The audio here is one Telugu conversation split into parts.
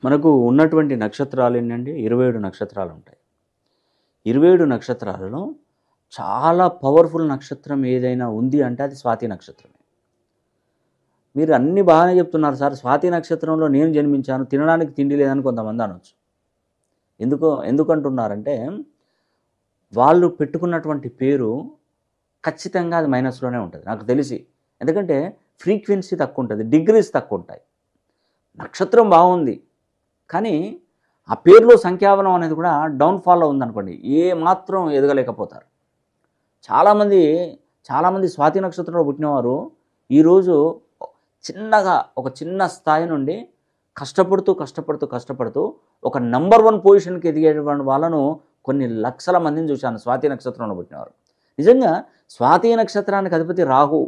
మనకు ఉన్నటువంటి నక్షత్రాలు ఏంటంటే 27 నక్షత్రాలు ఉంటాయి. 27 నక్షత్రాలలో చాలా పవర్ఫుల్ నక్షత్రం ఏదైనా ఉంది అంటే అది స్వాతి నక్షత్రమే. మీరు అన్ని బాగానే చెప్తున్నారు సార్, స్వాతి నక్షత్రంలో నేను జన్మించాను, తినడానికి తిండి లేదని కొంతమంది అనొచ్చు. ఎందుకంటున్నారంటే వాళ్ళు పెట్టుకున్నటువంటి పేరు ఖచ్చితంగా అది మైనస్లోనే ఉంటుంది నాకు తెలిసి. ఎందుకంటే ఫ్రీక్వెన్సీ తక్కువ ఉంటుంది, డిగ్రీస్ తక్కువ ఉంటాయి. నక్షత్రం బాగుంది కానీ ఆ పేరులో సంఖ్యాబలం అనేది కూడా డౌన్ఫాల్లో ఉందనుకోండి, ఏ మాత్రం ఎదగలేకపోతారు. చాలామంది స్వాతి నక్షత్రంలో పుట్టినవారు ఈరోజు ఒక చిన్న స్థాయి నుండి కష్టపడుతూ ఒక నంబర్ 1 పొజిషన్కి ఎదిగేటువంటి వాళ్ళను కొన్ని లక్షల మందిని చూశాను స్వాతి నక్షత్రంలో పుట్టినవారు. నిజంగా స్వాతి నక్షత్రానికి అధిపతి రాహు,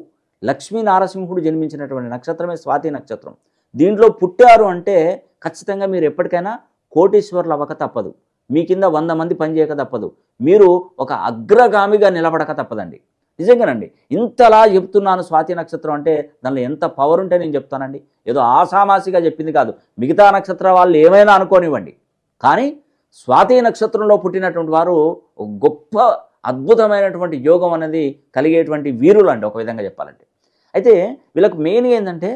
లక్ష్మీ నారసింహుడు జన్మించినటువంటి నక్షత్రమే స్వాతి నక్షత్రం. దీంట్లో పుట్టారు అంటే ఖచ్చితంగా మీరు ఎప్పటికైనా కోటీశ్వరులు అవ్వక తప్పదు, మీ కింద 100 మంది పనిచేయక తప్పదు, మీరు ఒక అగ్రగామిగా నిలబడక తప్పదండి. నిజంగానండి, ఇంతలా చెప్తున్నాను. స్వాతి నక్షత్రం అంటే దానిలో ఎంత పవర్ ఉంటే నేను చెప్తానండి. ఏదో ఆషామాసిగా చెప్పింది కాదు. మిగతా నక్షత్ర వాళ్ళు ఏమైనా అనుకోనివ్వండి, కానీ స్వాతి నక్షత్రంలో పుట్టినటువంటి వారు గొప్ప అద్భుతమైనటువంటి యోగం అనేది కలిగేటువంటి వీరులు అండి ఒక విధంగా చెప్పాలంటే. అయితే వీళ్ళకి మెయిన్ ఏంటంటే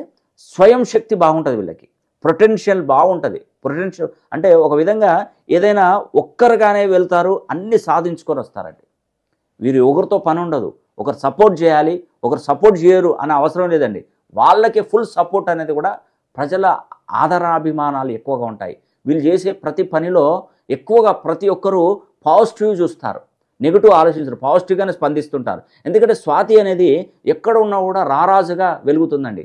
స్వయం శక్తి బాగుంటుంది, వీళ్ళకి పొటెన్షియల్ బాగుంటుంది. పొటెన్షియల్ అంటే ఒక విధంగా ఏదైనా ఒక్కరుగానే వెళ్తారు, అన్ని సాధించుకొని వస్తారండి. వీరు ఒకరితో పని ఉండదు, ఒకరు సపోర్ట్ చేయాలి, ఒకరు సపోర్ట్ చేయరు అనే అవసరం లేదండి. వాళ్ళకి ఫుల్ సపోర్ట్ అనేది కూడా ప్రజల ఆదరాభిమానాలు ఎక్కువగా ఉంటాయి. వీళ్ళు చేసే ప్రతి పనిలో ఎక్కువగా ప్రతి ఒక్కరూ పాజిటివ్ చూస్తారు, నెగిటివ్ ఆలోచించరు, పాజిటివ్గానే స్పందిస్తుంటారు. ఎందుకంటే స్వాతి అనేది ఎక్కడ ఉన్నా కూడా రారాజుగా వెలుగుతుందండి.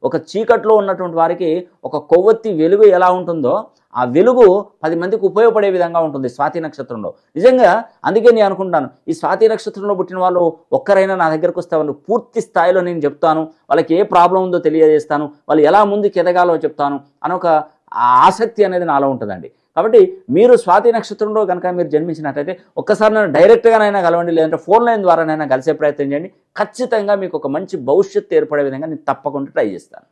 ఒక చీకట్లో ఉన్నటువంటి వారికి ఒక కొవ్వొత్తి వెలుగు ఎలా ఉంటుందో ఆ వెలుగు 10 మందికి ఉపయోగపడే విధంగా ఉంటుంది స్వాతి నక్షత్రంలో. నిజంగా అందుకే నేను అనుకుంటాను, ఈ స్వాతి నక్షత్రంలో పుట్టిన వాళ్ళు ఒక్కరైనా నా దగ్గరకు వస్తే వాళ్ళు పూర్తి స్థాయిలో నేను చెప్తాను, వాళ్ళకి ఏ ప్రాబ్లం ఉందో తెలియజేస్తాను, వాళ్ళు ఎలా ముందుకు ఎదగాలో చెప్తాను అని ఒక ఆసక్తి అనేది నాలో ఉంటుందండి. కాబట్టి మీరు స్వాతి నక్షత్రంలో కనుక మీరు జన్మించినట్లయితే ఒక్కసారి నన్ను డైరెక్ట్గానైనా కలవండి, లేదంటే ఫోన్ లైన్ ద్వారానైనా కలిసే ప్రయత్నం చేయండి. ఖచ్చితంగా మీకు ఒక మంచి భవిష్యత్తు ఏర్పడే విధంగా నేను తప్పకుండా ట్రై చేస్తాను.